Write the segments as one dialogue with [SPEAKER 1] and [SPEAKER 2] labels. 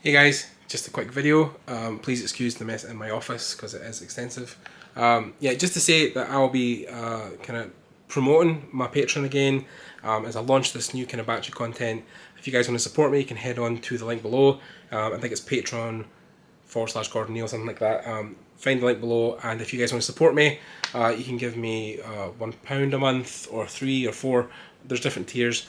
[SPEAKER 1] Hey guys, just a quick video. Please excuse the mess in my office because it is extensive. Yeah, just to say that I'll be kind of promoting my Patreon again as I launch this new kind of batch of content. If you guys want to support me, you can head on to the link below. I think it's Patreon.com/Gordon Neal, something like that. Find the link below, and if you guys want to support me, you can give me £1 a month, or 3 or 4. There's different tiers.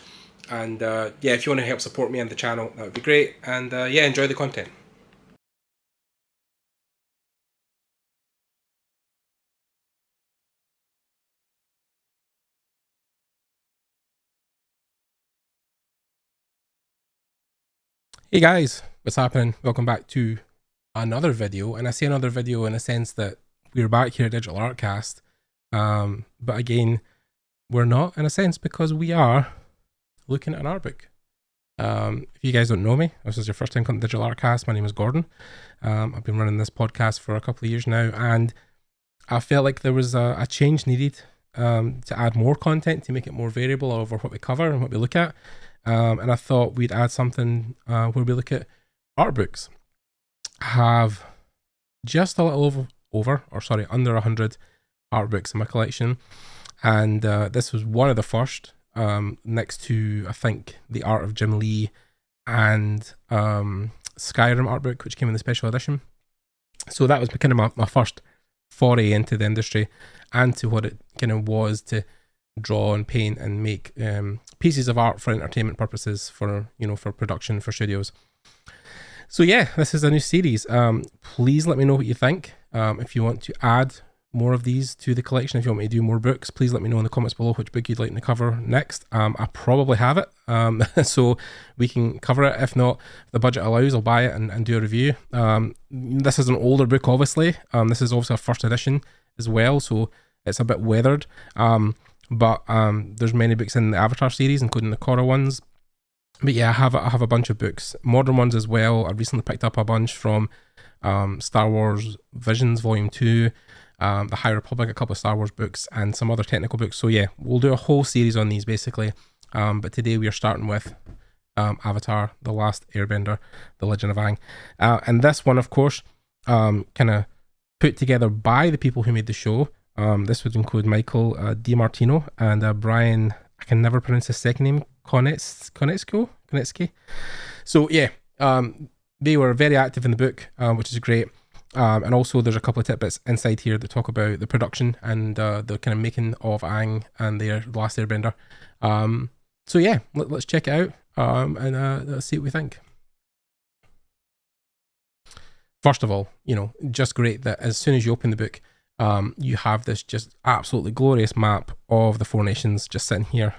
[SPEAKER 1] And yeah, if you want to help support me and the channel, that would be great. And yeah, enjoy the content. Hey guys, what's happening? Welcome back to another video. And I say another video in a sense that we're back here at Digital Artcast. But again, we're not in a sense because we are looking at an art book. If you guys don't know me, this is your first time coming to Digital Artcast, my name is Gordon. I've been running this podcast for a couple of years now, and I felt like there was a change needed to add more content to make it more variable over what we cover and what we look at. And I thought we'd add something where we look at art books. I have just a little under 100 art books in my collection, and this was one of the first, next to, I think, The Art of Jim Lee and Skyrim art book, which came in the special edition. So that was kind of my first foray into the industry and to what it kind of was to draw and paint and make pieces of art for entertainment purposes, for production, for studios. So yeah, this is a new series. Please let me know what you think. If you want to add more of these to the collection, if you want me to do more books, please let me know in the comments below which book you'd like to cover next. I probably have it, so we can cover it. If not, if the budget allows, I'll buy it and do a review. This is an older book, obviously. This is also a first edition as well, so it's a bit weathered. But there's many books in the Avatar series, including the Korra ones. But yeah, I have a bunch of books, modern ones as well. I recently picked up a bunch from Star Wars Visions Volume 2, The High Republic, a couple of Star Wars books, and some other technical books. So yeah, we'll do a whole series on these basically. But today we are starting with Avatar, The Last Airbender, The Legend of Aang. And this one, of course, kind of put together by the people who made the show. This would include Michael DiMartino and Brian, I can never pronounce his second name, Konetsky. So yeah, they were very active in the book, which is great. And also there's a couple of tidbits inside here that talk about the production and the kind of making of Aang and their Last Airbender. So yeah, let's check it out and let's see what we think. First of all, just great that as soon as you open the book, you have this just absolutely glorious map of the Four Nations just sitting here.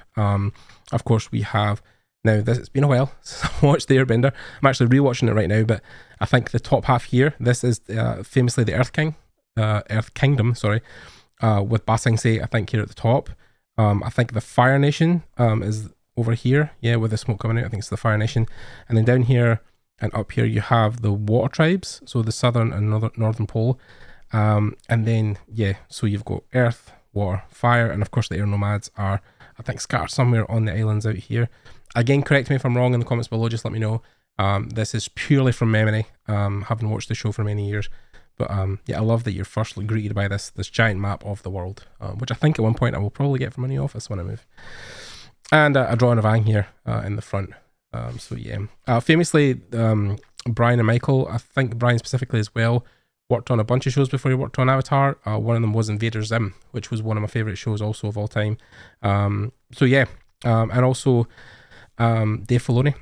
[SPEAKER 1] Of course, we have now this. It's been a while since I watched the Airbender. I'm actually rewatching it right now, but I think the top half here. This is famously the Earth Kingdom. Sorry, with Ba Sing Se, I think, here at the top. I think the Fire Nation is over here. Yeah, with the smoke coming out, I think it's the Fire Nation. And then down here and up here, you have the Water Tribes, so the Southern and Northern Pole. And then, yeah, so you've got Earth, Water, Fire, and of course the Air Nomads are, I think, scattered somewhere on the islands out here. Again, correct me if I'm wrong in the comments below, just let me know. This is purely from memory, having watched the show for many years. But yeah, I love that you're firstly greeted by this giant map of the world, which I think at one point I will probably get from my new office when I move. And a drawing of Aang here in the front. So yeah, famously, Brian and Michael, I think Brian specifically as well, worked on a bunch of shows before he worked on Avatar. One of them was Invader Zim, which was one of my favourite shows also of all time. So yeah, and also Dave Filoni,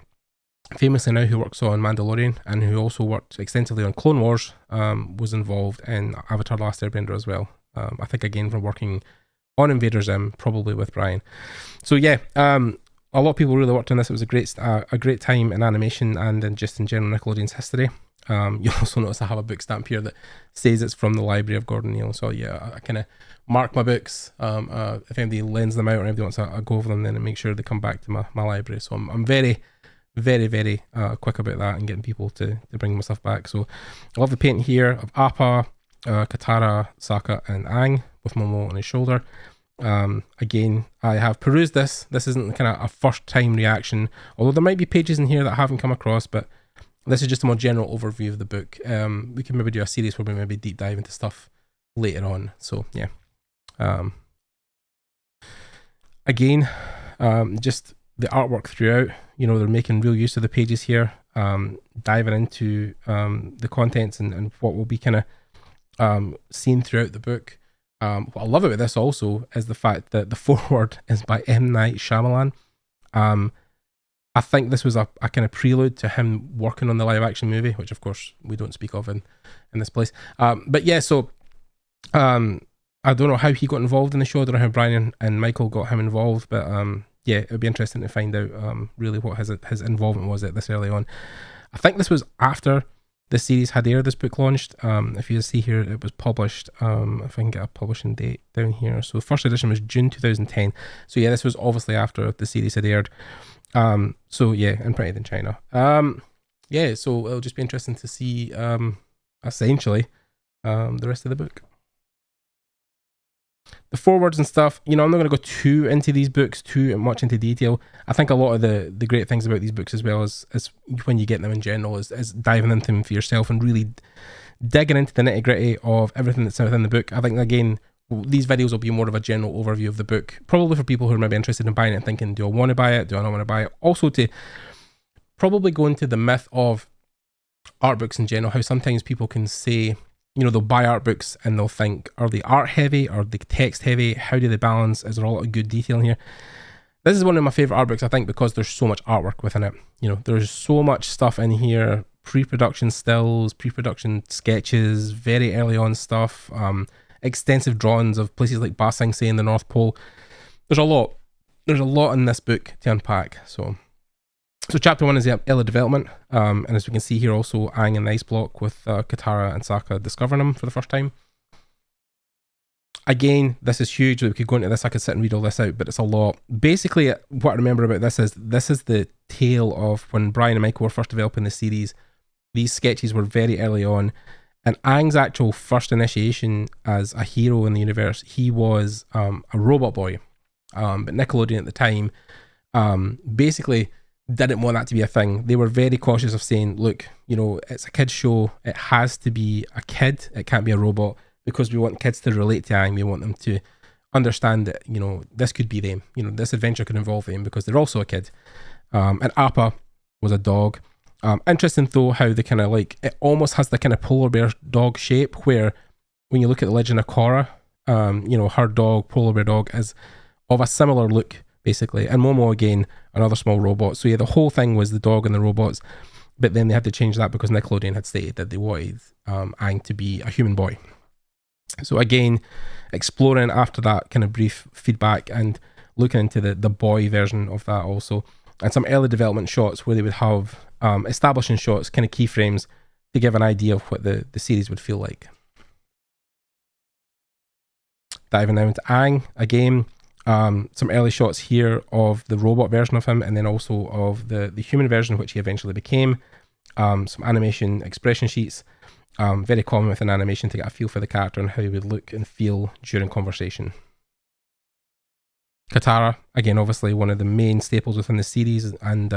[SPEAKER 1] famously now, who works on Mandalorian and who also worked extensively on Clone Wars, was involved in Avatar Last Airbender as well. I think again from working on Invader Zim, probably with Brian. So yeah, a lot of people really worked on this. It was a great time in animation and in just in general Nickelodeon's history. You'll also notice I have a book stamp here that says it's from the library of Gordon Neal. So yeah, I kind of mark my books. If anybody lends them out or anybody wants a go over them, then I make sure they come back to my library. So I'm very, very, very quick about that and getting people to bring my stuff back. So I love the painting here of Appa, Katara, Sokka, and Aang with Momo on his shoulder. Again, I have perused this. This isn't kind of a first time reaction, although there might be pages in here that I haven't come across, but This is just a more general overview of the book. We can maybe do a series where we maybe deep dive into stuff later on. So yeah. Again, just the artwork throughout. You know, they're making real use of the pages here, diving into the contents and what will be kind of seen throughout the book. What I love about this also is the fact that the foreword is by M. Night Shyamalan. I think this was a kind of prelude to him working on the live action movie, which of course we don't speak of in this place. But yeah, so I don't know how he got involved in the show. I don't know how Brian and Michael got him involved, but yeah, it would be interesting to find out really what his involvement was at this early on. I think this was after the series had aired. This book launched. If you see here, it was published. If I can get a publishing date down here. So the first edition was June 2010. So yeah, this was obviously after the series had aired. So yeah, and printed in China. Yeah, so it'll just be interesting to see essentially the rest of the book. The forewords and stuff, you know, I'm not going to go too into these books, too much into detail. I think a lot of the great things about these books, as well as when you get them in general, is diving into them for yourself and really digging into the nitty gritty of everything that's within the book. I think, again, these videos will be more of a general overview of the book, probably for people who are maybe interested in buying it and thinking, do I want to buy it? Do I not want to buy it? Also to probably go into the myth of art books in general, how sometimes people can say, you know, they'll buy art books and they'll think, are they art heavy? Are they text heavy? How do they balance? Is there a lot of good detail in here? This is one of my favorite art books, I think, because there's so much artwork within it. You know, there's so much stuff in here, pre-production stills, pre-production sketches, very early on stuff, extensive drawings of places like Ba Sing Se in the North Pole. There's a lot in this book to unpack. So chapter 1 is the early development, and as we can see here also, Aang in the ice block with Katara and Sokka discovering him for the first time. Again, this is huge. We could go into this, I could sit and read all this out, but it's a lot. Basically, what I remember about this is the tale of when Brian and Michael were first developing the series. These sketches were very early on, and Aang's actual first initiation as a hero in the universe, he was a robot boy, but Nickelodeon at the time basically didn't want that to be a thing. They were very cautious of saying, look, you know, it's a kid's show. It has to be a kid. It can't be a robot, because we want kids to relate to Aang. We want them to understand that, you know, this could be them. You know, this adventure could involve them because they're also a kid. And Appa was a dog. Interesting though, how they kind of like, it almost has the kind of polar bear dog shape, where when you look at the Legend of Korra, you know, her dog, polar bear dog, is of a similar look, basically. And Momo, again, another small robot. So yeah, the whole thing was the dog and the robots, but then they had to change that because Nickelodeon had stated that they wanted Aang to be a human boy. So again, exploring after that kind of brief feedback and looking into the boy version of that also, and some early development shots where they would have establishing shots, kind of keyframes, to give an idea of what the series would feel like. Diving now into Aang again. Some early shots here of the robot version of him, and then also of the human version, which he eventually became. Some animation expression sheets, very common with an animation to get a feel for the character and how he would look and feel during conversation. Katara, again, obviously one of the main staples within the series, and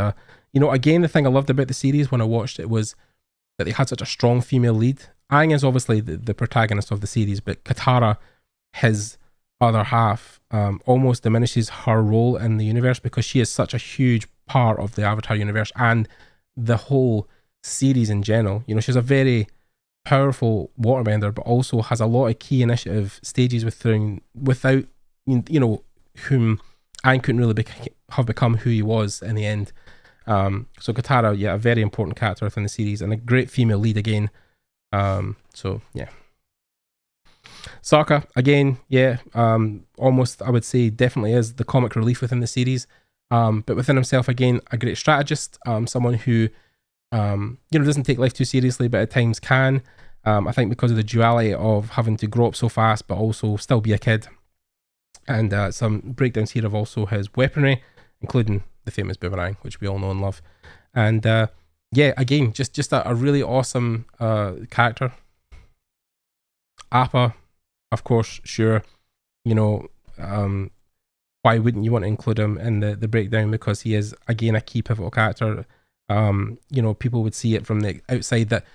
[SPEAKER 1] you know, again, the thing I loved about the series when I watched it was that they had such a strong female lead. Aang is obviously the protagonist of the series, but Katara, his other half, almost diminishes her role in the universe because she is such a huge part of the Avatar universe and the whole series in general. You know, she's a very powerful waterbender, but also has a lot of key initiative stages without, you know, whom Aang couldn't really have become who he was in the end. So Katara, yeah, a very important character within the series and a great female lead again. So yeah. Sokka, again, yeah, almost, I would say, definitely is the comic relief within the series, but within himself, again, a great strategist, someone who, you know, doesn't take life too seriously, but at times can, I think because of the duality of having to grow up so fast, but also still be a kid. And some breakdowns here of also his weaponry, including the famous boomerang, which we all know and love. And yeah, again, just a really awesome character. Appa, of course, sure, you know, why wouldn't you want to include him in the breakdown, because he is, again, a key pivotal character. You know, people would see it from the outside that,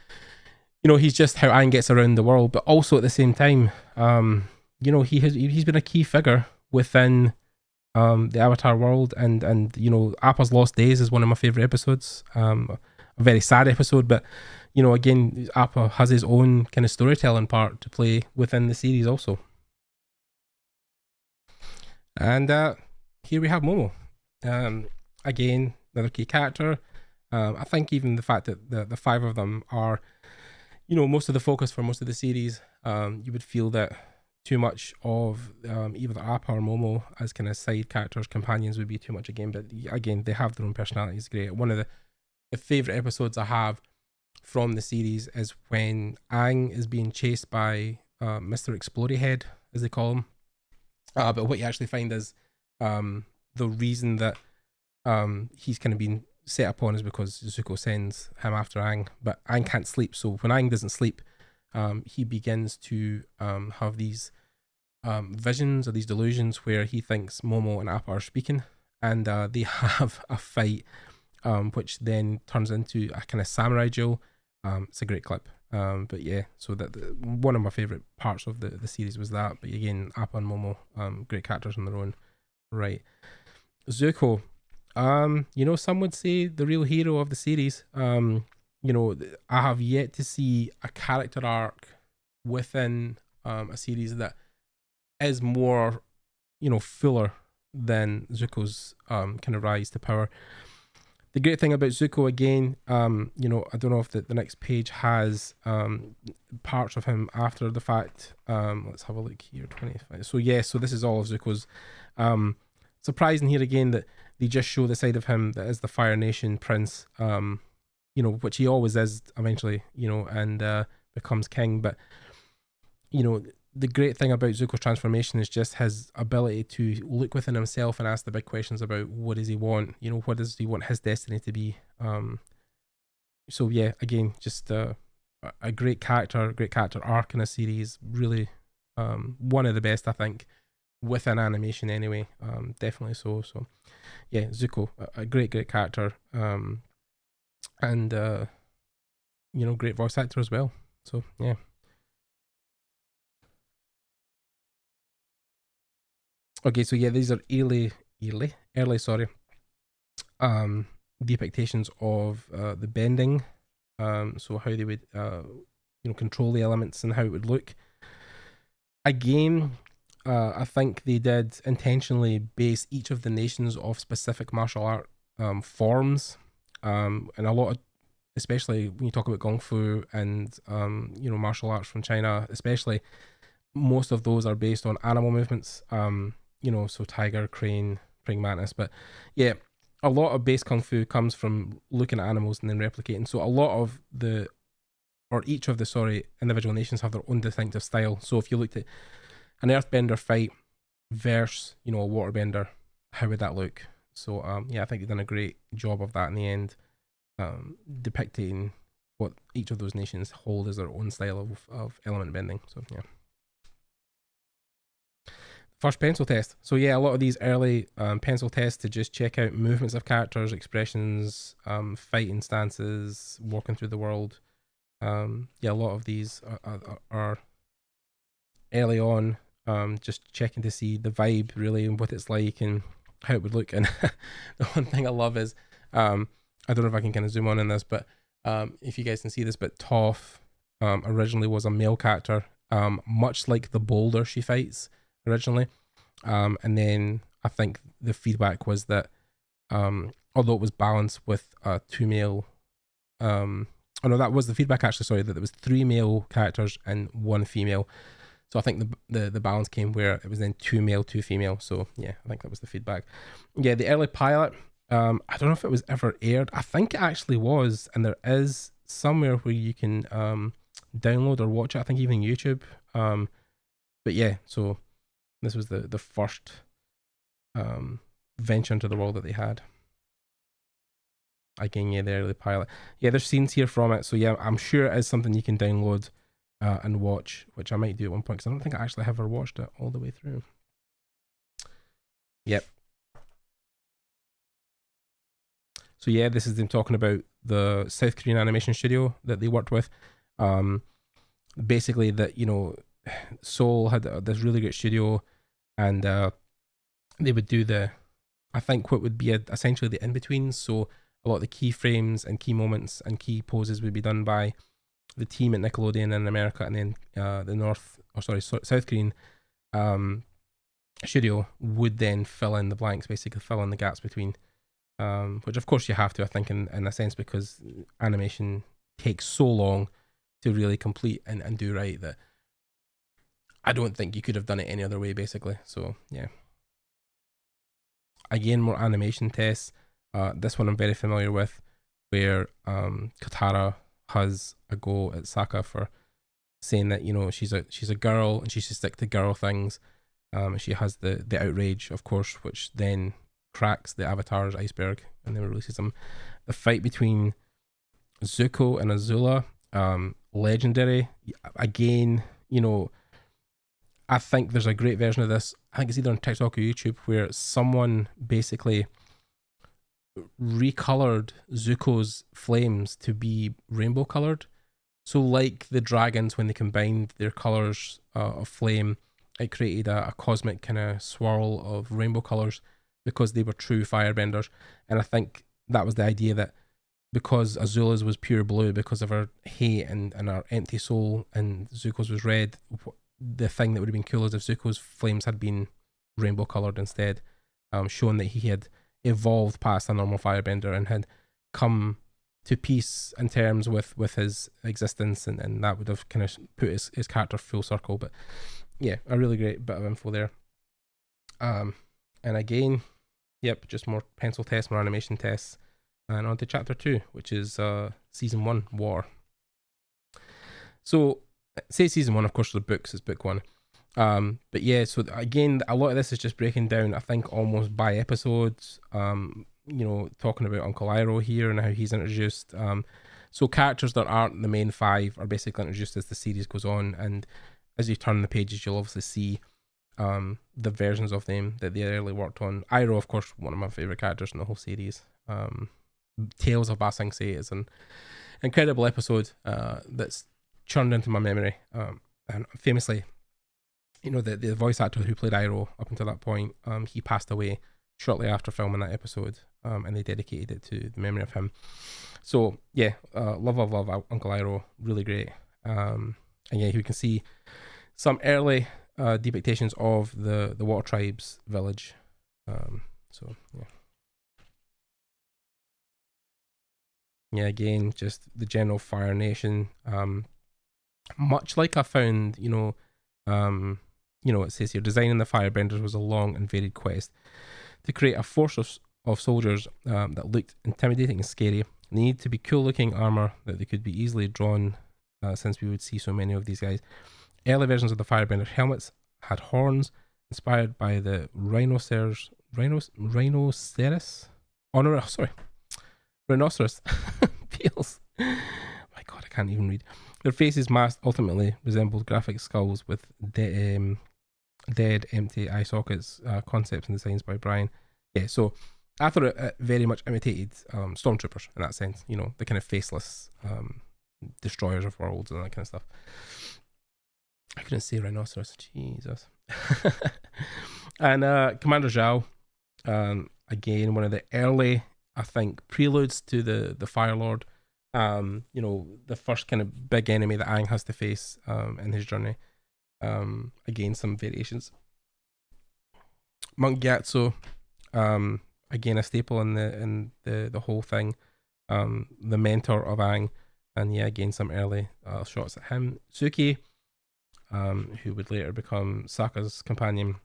[SPEAKER 1] you know, he's just how Aang gets around the world, but also at the same time, you know, he's been a key figure within the Avatar world, and you know, Appa's Lost Days is one of my favorite episodes. A very sad episode, but you know, again, Appa has his own kind of storytelling part to play within the series also. And here we have Momo. Again, another key character. I think even the fact that the five of them are, you know, most of the focus for most of the series, you would feel that too much of either Appa or Momo as kind of side characters, companions would be too much again. But again, they have their own personalities. Great. One of the favorite episodes I have from the series is when Aang is being chased by Mr. Explory Head, as they call him. But what you actually find is the reason that he's kind of been set upon is because Zuko sends him after Aang, but Aang can't sleep. So when Aang doesn't sleep, he begins to have these visions or these delusions where he thinks Momo and Appa are speaking, and they have a fight, which then turns into a kind of samurai duel. It's a great clip. But yeah, so that one of my favorite parts of the series was that. But again, Appa and Momo, great characters on their own. Right. Zuko, you know, some would say the real hero of the series. You know, I have yet to see a character arc within a series that is more, you know, fuller than Zuko's kind of rise to power. The great thing about Zuko, again, you know, I don't know if the next page has parts of him after the fact. Let's have a look here. 25. So yeah, so this is all of Zuko's. Surprising here again that they just show the side of him that is the Fire Nation prince, you know, which he always is eventually, you know, and becomes king. But, you know, the great thing about Zuko's transformation is just his ability to look within himself and ask the big questions about what does he want, you know, what does he want his destiny to be. So yeah, again, just a great character arc in a series. Really, one of the best, I think, within animation anyway. Definitely so. So yeah, Zuko, a great character, and you know, great voice actor as well. So yeah. Okay, so yeah, these are early depictions of the bending, so how they would you know, control the elements and how it would look. Again, I think they did intentionally base each of the nations off specific martial art forms, and a lot of, especially when you talk about Kung Fu and you know, martial arts from China, especially, most of those are based on animal movements. You know, so tiger, crane, praying mantis. But yeah, a lot of base Kung Fu comes from looking at animals and then replicating. So a lot of each of the individual nations have their own distinctive style. So if you looked at an earthbender fight versus, you know, a waterbender, how would that look? So yeah, I think they've done a great job of that in the end, depicting what each of those nations hold as their own style of element bending. So yeah. First pencil test. So yeah, a lot of these early pencil tests to just check out movements of characters, expressions, fighting stances, walking through the world. Yeah, a lot of these are early on, just checking to see the vibe really and what it's like and how it would look. And the one thing I love is, I don't know if I can kind of zoom on this, but if you guys can see this, but Toph originally was a male character, much like the boulder she fights originally, and then I think the feedback was that although it was balanced with two male, oh no, that was the feedback actually, sorry, that there was 3 male characters and 1 female. So I think the balance came where it was then 2 male, 2 female. So yeah, I think that was the feedback. Yeah, the early pilot, I don't know if it was ever aired. I think it actually was, and there is somewhere where you can download or watch it. I think even YouTube. But yeah, so this was the first venture into the world that they had. Again, yeah, the early pilot. Yeah, there's scenes here from it. So yeah, I'm sure it is something you can download and watch, which I might do at one point because I don't think I actually have ever watched it all the way through. Yep. So yeah, this is them talking about the South Korean animation studio that they worked with. Basically, that Seoul had this really great studio, and they would do I think what would be essentially the in betweens. So a lot of the key frames and key moments and key poses would be done by the team at Nickelodeon in America, and then the South Korean studio would then fill in the blanks, basically fill in the gaps between. Which of course you have to, I think, in a sense, because animation takes so long to really complete and do right that I don't think you could have done it any other way, basically. So yeah. Again, more animation tests. This one I'm very familiar with, where Katara has a go at Sokka for saying that she's a girl and she should stick to girl things. She has the outrage, of course, which then cracks the Avatar's iceberg and then releases them. The fight between Zuko and Azula, legendary. Again, I think there's a great version of this. I think it's either on TikTok or YouTube, where someone basically recolored Zuko's flames to be rainbow colored. So like the dragons, when they combined their colors of flame, it created a cosmic kind of swirl of rainbow colors because they were true firebenders. And I think that was the idea, that because Azula's was pure blue because of her hate and her empty soul, and Zuko's was red, the thing that would have been cool is if Zuko's flames had been rainbow colored instead, showing that he had evolved past a normal firebender and had come to peace in terms with his existence, and that would have kind of put his character full circle. But yeah, a really great bit of info there. And again, yep, just more pencil tests, more animation tests, and on to chapter 2, which is season 1, War. So say season 1, of course, the books is book 1. But yeah, so again, a lot of this is just breaking down, I think, almost by episodes. Talking about Uncle Iroh here and how he's introduced. So characters that aren't the main 5 are basically introduced as the series goes on, and as you turn the pages, you'll obviously see the versions of them that they early worked on. Iroh, of course, one of my favorite characters in the whole series. Tales of Ba Sing Se is an incredible episode that's churned into my memory. And famously, the voice actor who played Iroh up until that point, he passed away shortly after filming that episode, and they dedicated it to the memory of him. So yeah, love Uncle Iroh, really great. And yeah, you can see some early depictions of the Water Tribe's village. So yeah, again, just the general Fire Nation. Much like I found, it says here, designing the Firebenders was a long and varied quest to create a force of soldiers that looked intimidating and scary. They needed to be cool-looking armor that they could be easily drawn, since we would see so many of these guys. Early versions of the Firebender helmets had horns inspired by the rhinoceros. Rhinoceros peels. My God, I can't even read. Their faces masked ultimately resembled graphic skulls with dead, empty eye sockets, concepts and designs by Brian. Yeah, so I thought it very much imitated stormtroopers in that sense, the kind of faceless destroyers of worlds and that kind of stuff. I couldn't say rhinoceros, Jesus. And Commander Zhao, again, one of the early, I think, preludes to the Fire Lord. The first kind of big enemy that Aang has to face in his journey. Again, some variations. Monk Gyatso, again, a staple in the whole thing. The mentor of Aang, and yeah, again, some early shots at him. Suki, who would later become Sokka's companion.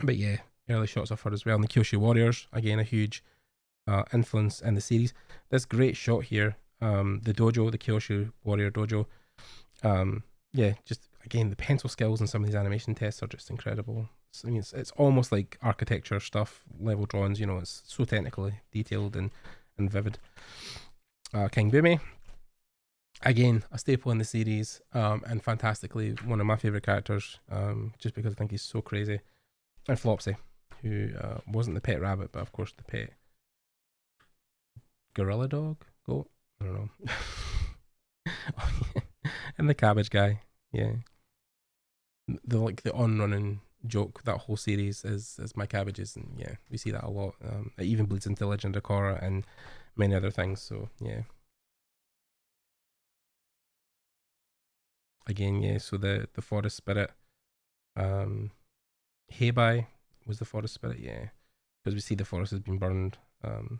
[SPEAKER 1] But yeah, early shots of her as well. And the Kyoshi Warriors, again, a huge influence in the series. This great shot here, the dojo, the Kyoshi Warrior dojo. Yeah, just again, the pencil skills in some of these animation tests are just incredible. It's almost like architecture stuff, level drawings. It's so technically detailed and vivid. King Bumi, again, a staple in the series, and fantastically one of my favorite characters, just because I think he's so crazy. And Flopsy, who wasn't the pet rabbit, but of course the pet gorilla dog, goat. I don't know. And the cabbage guy, yeah. The like the on-running joke that whole series is my cabbages, and yeah, we see that a lot. It even bleeds into Legend of Korra and many other things. So yeah. Again, yeah. So the forest spirit, um, Heibai was the forest spirit, yeah, because we see the forest has been burned.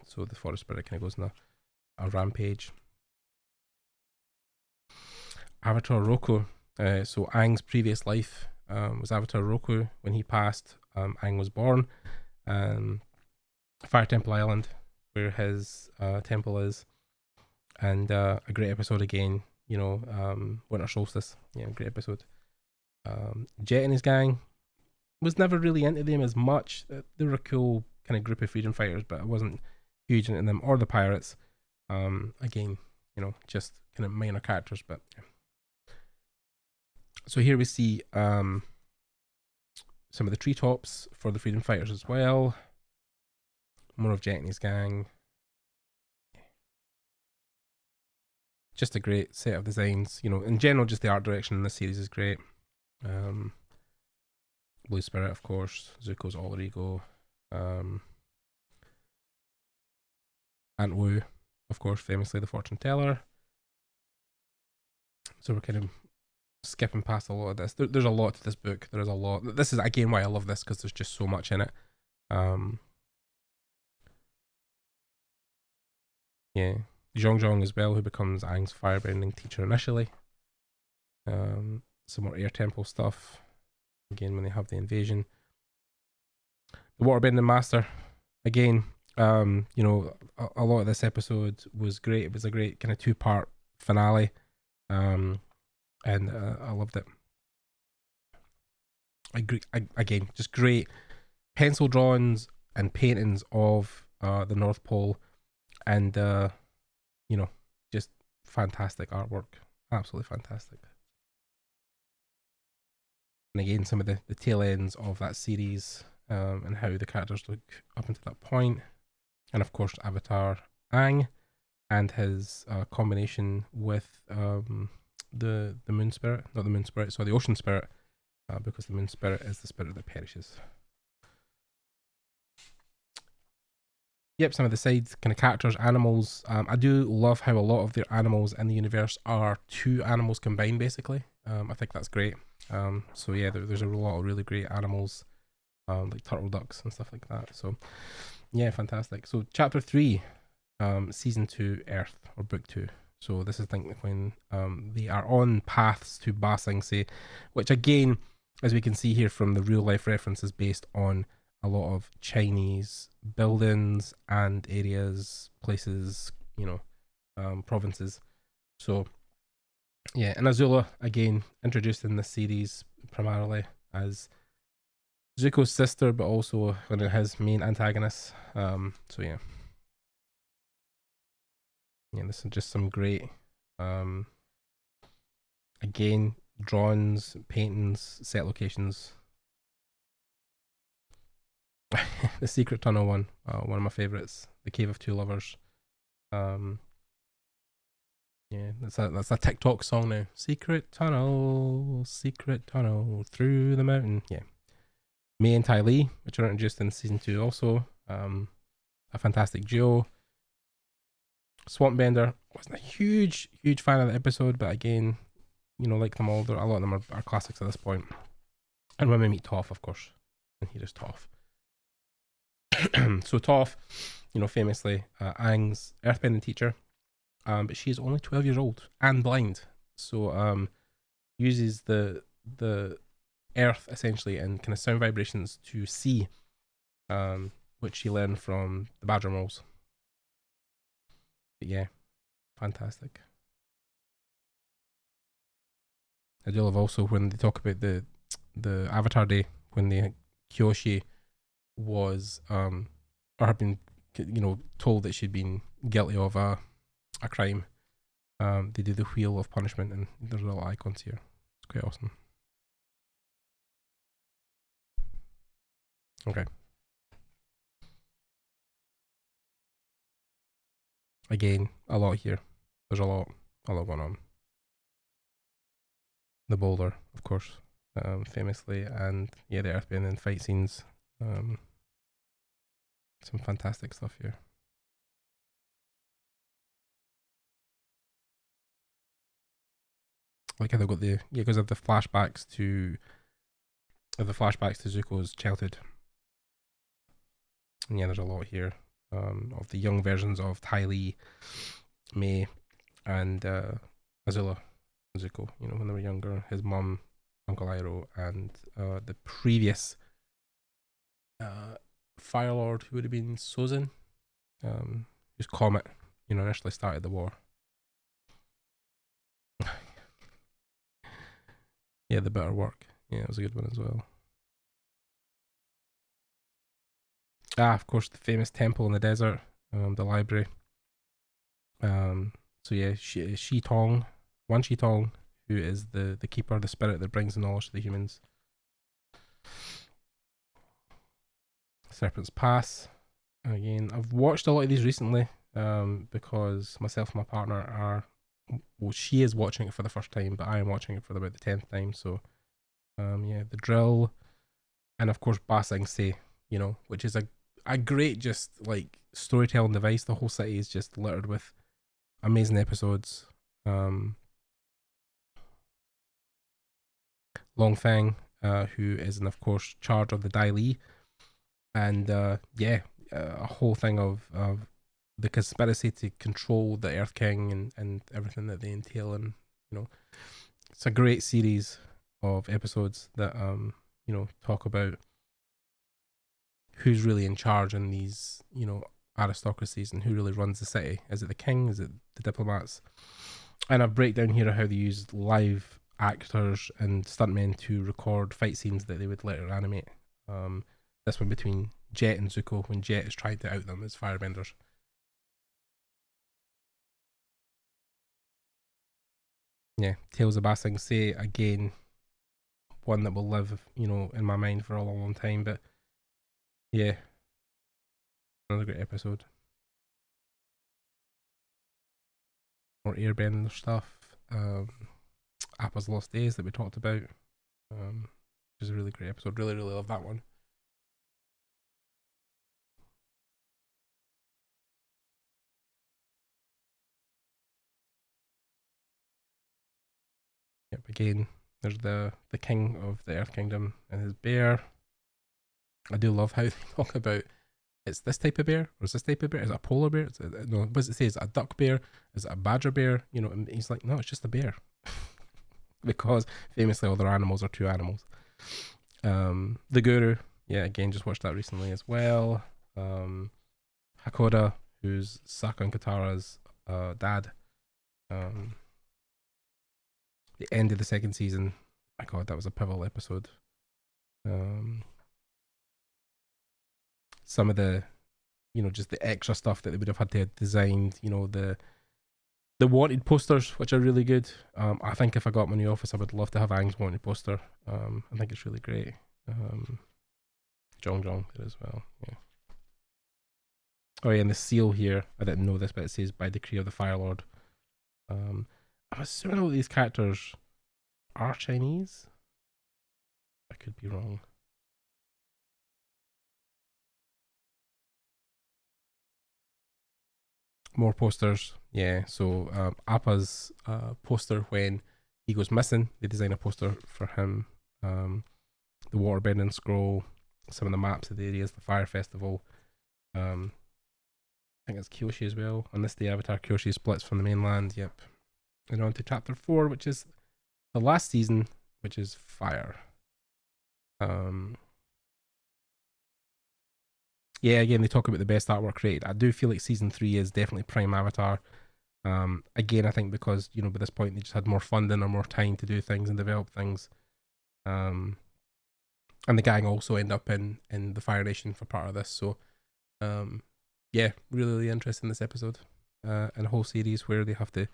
[SPEAKER 1] So the forest spirit kind of goes on a rampage. Avatar Roku. So Aang's previous life was Avatar Roku. When he passed, Aang was born. Fire Temple Island, where his temple is, and a great episode again. You know, Winter Solstice. Yeah, great episode. Jet and his gang was never really into them as much. They were a cool kind of group of freedom fighters, but I wasn't huge into them or the pirates. Again, you know, just kind of minor characters, but yeah. So here we see some of the treetops for the freedom fighters as well. More of Jet and his gang. Just a great set of designs. You know, in general, just the art direction in this series is great. Blue Spirit, of course. Zuko's alter ego. Aunt Wu, of course, famously the fortune teller. So we're kind of skipping past a lot of this. There's a lot to this book. There is a lot. This is again why I love this, because there's just so much in it. Yeah, Zhong as well, who becomes Aang's firebending teacher initially. Some more air temple stuff. Again, when they have the invasion. The waterbending master. Again, you know, a lot of this episode was great. It was a great kind of 2-part finale. And I loved it. Again, just great pencil drawings and paintings of the North Pole, and you know, just fantastic artwork, absolutely fantastic. And again, some of the tail ends of that series, and how the characters look up until that point, and of course Avatar Aang and his combination with the moon spirit, not the moon spirit, sorry, the ocean spirit, because the moon spirit is the spirit that perishes. Yep, some of the side kind of characters, animals. I do love how a lot of their animals in the universe are 2 animals combined, basically. I think that's great. So yeah, there's a lot of really great animals, like turtle ducks and stuff like that. So yeah, fantastic. So chapter 3, season 2, Earth, or book 2. So this is, I think, when they are on paths to Ba Sing Se, which again, as we can see here from the real life references, based on a lot of Chinese buildings and areas, places, you know, provinces. So yeah, and Azula, again, introduced in this series primarily as Zuko's sister, but also one of his main antagonists. So yeah. Yeah, this is just some great, again, drawings, paintings, set locations. The Secret Tunnel one of my favorites. The Cave of Two Lovers. Yeah, that's a TikTok song now. Secret tunnel through the mountain. Yeah. Mei and Tai Li, which are introduced in season 2 also. A fantastic duo. Swamp Bender, wasn't a huge fan of the episode, but again, you know, like them all, a lot of them are classics at this point. And when we meet Toph, of course, and here is Toph. So Toph, you know, famously Aang's earthbending teacher, but she's only 12 years old and blind, so uses the earth essentially and kind of sound vibrations to see, which she learned from the badger moles. But yeah, fantastic. I do love also when they talk about the Avatar Day, when the Kyoshi was or had been, you know, told that she'd been guilty of a crime. They do the wheel of punishment, and there's little icons here. It's quite awesome. Okay. again, a lot here. There's a lot going on. The boulder, of course, famously, and yeah, the earthbending fight scenes. Some fantastic stuff here. Like how they got because of the flashbacks to Zuko's childhood. And yeah, there's a lot here of the young versions of Ty Lee, May, and Azula, Zuko. You know, when they were younger, his mum, Uncle Iroh, and the previous Fire Lord, who would have been Sozin, whose comet, you know, initially started the war. Yeah, the better work. Yeah, it was a good one as well. Of course, the famous temple in the desert, the library. So yeah, Shi Tong, Wan Shi Tong, who is the keeper, the spirit that brings the knowledge to the humans. Serpent's Pass. Again, I've watched a lot of these recently because myself and my partner are. Well, she is watching it for the first time, but I am watching it for about the 10th time. So, yeah, The Drill, and of course Ba Sing Se, you know, which is a great just like storytelling device. The whole city is just littered with amazing episodes. Long Feng, who is in, of course, charge of the Dai Li, and yeah, a whole thing of the conspiracy to control the Earth King and everything that they entail, and you know, it's a great series of episodes that you know, talk about who's really in charge in these, you know, aristocracies and who really runs the city. Is it the king? Is it the diplomats? And I break down here how they used live actors and stuntmen to record fight scenes that they would later animate. This one between Jet and Zuko when Jet is trying to out them as firebenders. Yeah, Tales of Ba Sing Se, again, one that will live, you know, in my mind for a long, long time. But yeah, another great episode. More airbender stuff. Appa's Lost Days that we talked about, which is a really great episode. Really, really love that one. Yep, again, there's the king of the Earth Kingdom and his bear. I do love how they talk about it's this type of bear or is this type of bear? Is it a polar bear? No, what does it say? Is it a duck bear? Is it a badger bear? You know, and he's like, no, it's just a bear. Because famously all their animals are two animals. The Guru, yeah, again, just watched that recently as well. Hakoda, who's Sokka and Katara's dad. The end of the second season, my god, that was a pivotal episode. Some of the, you know, just the extra stuff that they would have had to have designed, you know, the wanted posters, which are really good. I think if I got my new office, I would love to have Aang's wanted poster. I think it's really great. Jong there as well. Yeah. Oh yeah, and the seal here, I didn't know this, but it says by decree of the Fire Lord. I'm assuming all these characters are Chinese. I could be wrong. More posters, yeah. So Appa's poster when he goes missing, they design a poster for him. The waterbending scroll, some of the maps of the areas, the fire festival. I think it's Kyoshi as well. On this day, Avatar Kyoshi splits from the mainland. Yep, and on to chapter 4, which is the last season, which is fire. Yeah, again, they talk about the best artwork created. I do feel like season 3 is definitely prime Avatar. Again, I think because, you know, by this point they just had more funding or more time to do things and develop things. And the gang also end up in the Fire Nation for part of this. So, yeah, really, really interesting this episode. And a whole series where they have to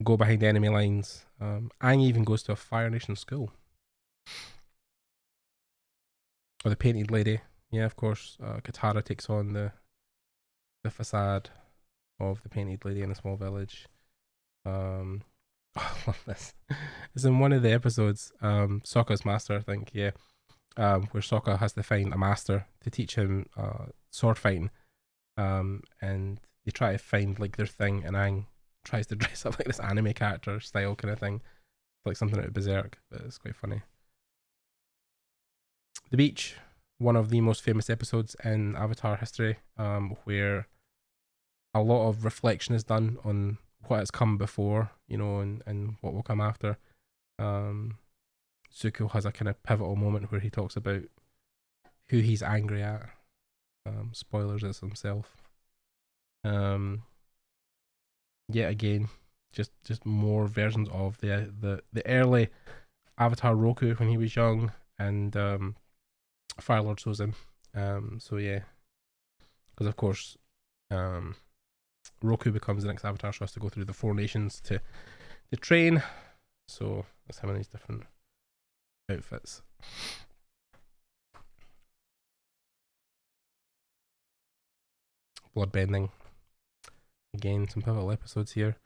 [SPEAKER 1] go behind enemy lines. Aang even goes to a Fire Nation school. Or the Painted Lady. Yeah, of course. Katara takes on the facade. of the painted lady in a small village. I love this. It's in one of the episodes, Sokka's master, I think, yeah, where Sokka has to find a master to teach him sword fighting, and they try to find like their thing, and Aang tries to dress up like this anime character style kind of thing, like something out of Berserk, but it's quite funny. The beach, one of the most famous episodes in Avatar history, where a lot of reflection is done on what has come before, you know, and what will come after. Zuko has a kind of pivotal moment where he talks about who he's angry at. Spoilers, it's himself. Yet again, just more versions of the early Avatar Roku when he was young, and Fire Lord Sozin. So yeah, because of course, Roku becomes the next Avatar, so has to go through the 4 nations to train. So that's how many different outfits. Bloodbending. Again, some pivotal episodes here.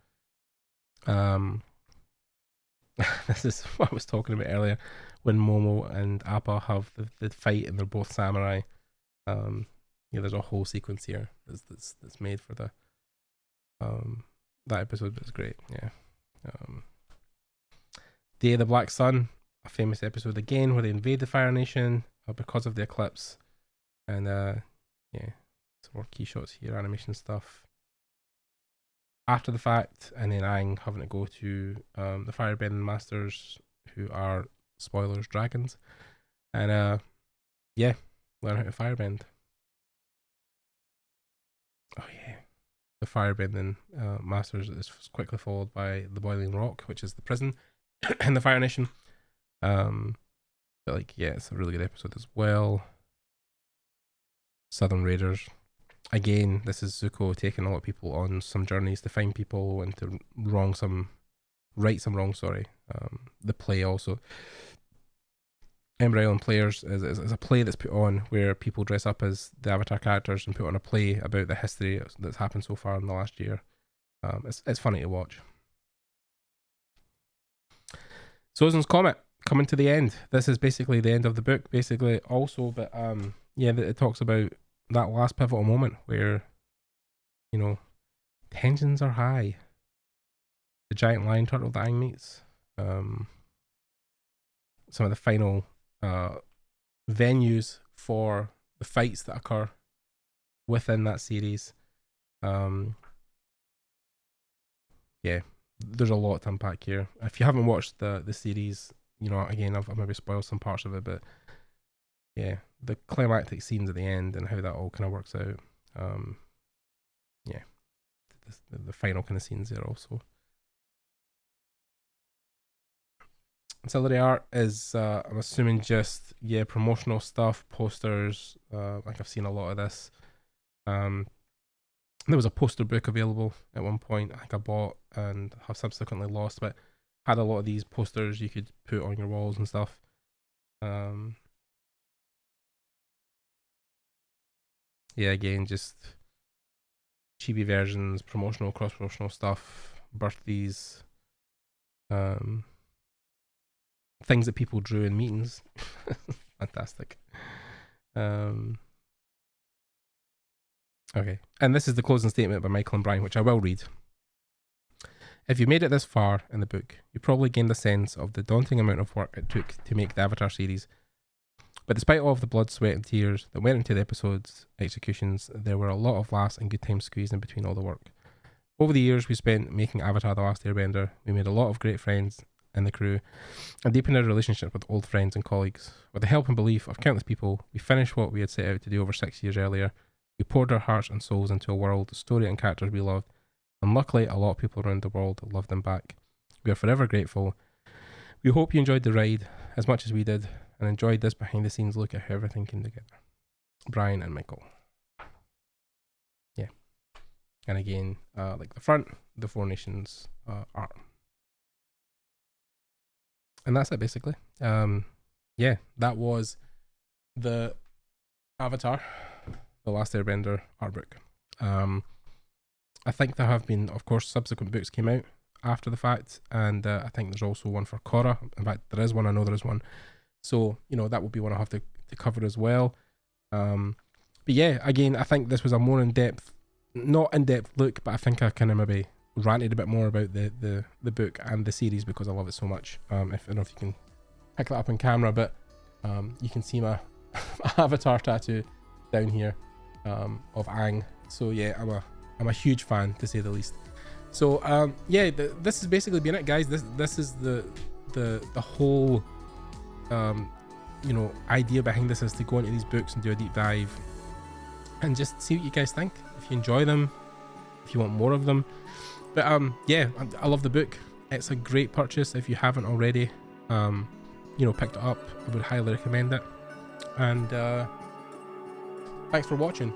[SPEAKER 1] This is what I was talking about earlier, when Momo and Appa have the fight and they're both samurai. Yeah, there's a whole sequence here that's made for the that episode, but it's great. Yeah. Day of the Black Sun, a famous episode again where they invade the Fire Nation because of the eclipse, and yeah, some more key shots here, animation stuff. After the fact, and then Aang having to go to the Firebending Masters, who are, spoilers, dragons, and yeah, learn how to firebend. Oh yeah, the Firebending Masters is quickly followed by the Boiling Rock, which is the prison in the Fire Nation. But like, yeah, it's a really good episode as well. Southern Raiders. Again, this is Zuko taking a lot of people on some journeys to find people and to right some wrongs. Sorry. The play also. Ember Island Players is a play that's put on where people dress up as the Avatar characters and put on a play about the history that's happened so far in the last year. It's funny to watch. Sozin's Comet coming to the end. This is basically the end of the book, basically also, but yeah, it talks about that last pivotal moment where, you know, tensions are high. The giant lion turtle that Aang meets. Some of the final venues for the fights that occur within that series. Yeah, there's a lot to unpack here. If you haven't watched the series, you know, again, I've maybe spoiled some parts of it, but yeah, the climactic scenes at the end and how that all kind of works out. Yeah, the final kind of scenes there also. Ancillary art is, I'm assuming, just, yeah, promotional stuff, posters. Like, I've seen a lot of this. There was a poster book available at one point, I think I bought and have subsequently lost, but had a lot of these posters you could put on your walls and stuff. Yeah, again, just chibi versions, promotional, cross-promotional stuff, birthdays, things that people drew in meetings. Fantastic. Okay, and this is the closing statement by Michael and Brian, which I will read. If you made it this far in the book, you probably gained a sense of the daunting amount of work it took to make the Avatar series. But despite all of the blood, sweat and tears that went into the episodes' executions, there were a lot of laughs and good times squeezed in between all the work. Over the years we spent making Avatar The Last Airbender, we made a lot of great friends in the crew and deepened our relationship with old friends and colleagues. With the help and belief of countless people, we finished what we had set out to do over 6 years earlier. We poured our hearts and souls into a world, story and characters we loved, and luckily a lot of people around the world loved them back. We are forever grateful. We hope you enjoyed the ride as much as we did, and enjoyed this behind the scenes look at how everything came together. Brian and Michael. Yeah. And again, like the front, the 4 Nations art. And that's it basically. Yeah, that was the Avatar, The Last Airbender art book. I think there have been, of course, subsequent books came out after the fact, and I think there's also one for Korra. In fact, there is one. I know there is one. So, you know, that will be one I have to cover as well. But yeah, again, I think this was a more in-depth, not in-depth look, but I think I kind of maybe ranted a bit more about the book and the series because I love it so much. If I don't know if you can pick that up on camera, but you can see my avatar tattoo down here of Aang. So yeah, I'm a huge fan, to say the least. So yeah, this has basically been it, guys. This is the whole you know, idea behind this, is to go into these books and do a deep dive and just see what you guys think, if you enjoy them, if you want more of them. But yeah, I love the book. It's a great purchase if you haven't already you know, picked it up. I would highly recommend it. And thanks for watching.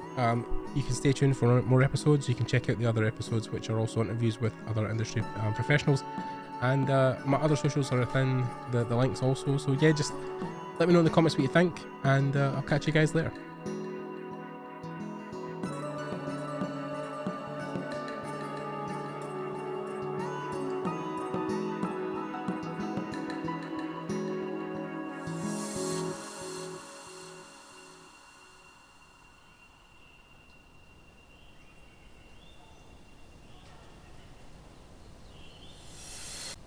[SPEAKER 1] You can stay tuned for more episodes. You can check out the other episodes, which are also interviews with other industry professionals, and my other socials are within the links also. So yeah, just let me know in the comments what you think, and I'll catch you guys later.